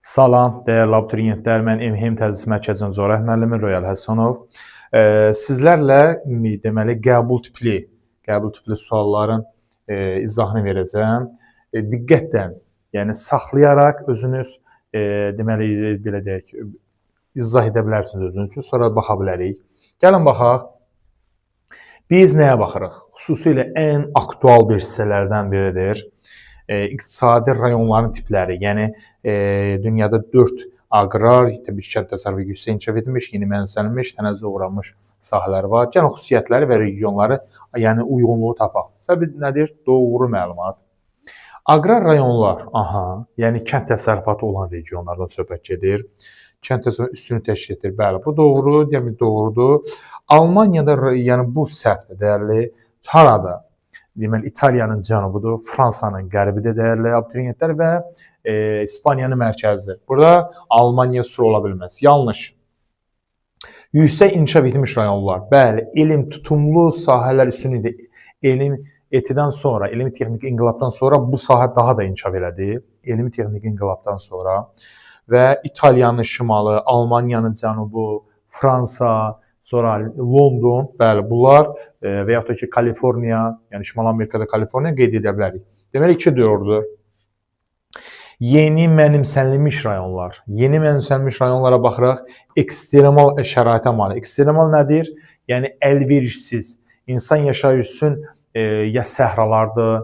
Salam, dəyərli abituriyentlər. Mən MHM Tədris Mərkəzinin Zorah müəllimi Royal Həsənov. Sizlərlə deməli qəbul tipli sualların izahını verəcəm. Diqqətlə, yəni saxlayaraq özünüz deməli belə deyək, izah edə bilərsiniz özünüz üçün, sonra baxa bilərik. Gəlin baxaq. Biz nəyə baxırıq? Xüsusilə ən aktual bir hissələrdən biridir. İqtisadi rayonların tipləri, yəni dünyada 4 aqrar, təbii ki, kənd təsərrüfatı yüksək inkişaf etmiş, yeni mənimsənilmiş, tənəzzülə uğramış sahələr var. Gəlin xüsusiyyətləri və regionları, yəni uyğunluğu tapaq. Səbəbi nədir? Doğru məlumat. Aqrar rayonlar, yəni kənd təsərrüfatı olan regionlardan söhbət gedir. Kənd təsərrüfatı üstünü təşkil edir. Bəli, bu doğru, yəni doğrudur. Almaniyada, yəni bu səhvdir, dəyərli. Harada? Deməli, İtaliyanın cənubudur, Fransanın qərbidir, dəyərli abituriyentlər və İspaniyanın mərkəzidir. Burada Almaniya sur ola bilməz. Yanlış. Yüksək inkişaf etmiş rayonlar. Bəli, elm tutumlu sahələr üstünlüdür. Elm etidən sonra, elmi texniki inqilabdan sonra bu sahə daha da inkişaf elədi. Elmi texniki inqilabdan sonra və İtaliyanın şimalı, Almaniyanın cənubu, Fransa, sonra London, bəli, bunlar və yaxud da ki, Kaliforniya, yəni Şimali Amerikada Kaliforniya qeyd edə bilərik. Deməli, 2 doğrudur. Yeni mənimsənilmiş rayonlar. Yeni mənimsənilmiş rayonlara baxıraq, ekstremal şəraitə malik. Ekstremal nədir? Yəni, əlverişsiz. İnsan yaşayış üçün ya səhralardır,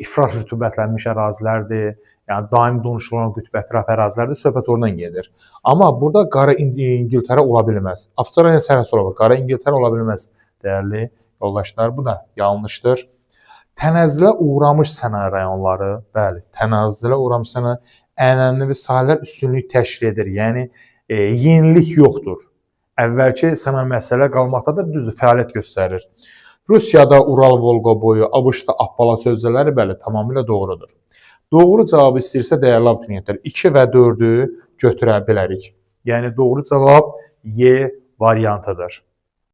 ifrat rütubətlənmiş ərazilərdir, yəni daimi donuşulan qütb ətraf ərazilərdir, söhbət oradan gedir. Amma burada Qara İngiltərə ola bilməz. Avstraliya sərhəsi ola bilər, Qara İngiltərə ola bilməz, dəyərli yoldaşlar. Bu da yanlışdır. Tənəzzülə uğramış sənaye rayonları, bəli, tənəzzülə uğramış sənaye ənənəvi sahələr üstünlük təşkil edir. Yəni, yenilik yoxdur. Əvvəlki sənaye müəssisələr qalmaqdadır, düzdür, fəaliyyət göstərir. Rusiyada Ural Volqa boyu, ABŞ-da Appalaç hövzələri, bəli, tamamilə doğrudur. Doğru cavabı istəyirsə, dəyərli abituriyentlər, 2 və 4-ü götürə bilərik. Yəni, doğru cavab Y variantıdır.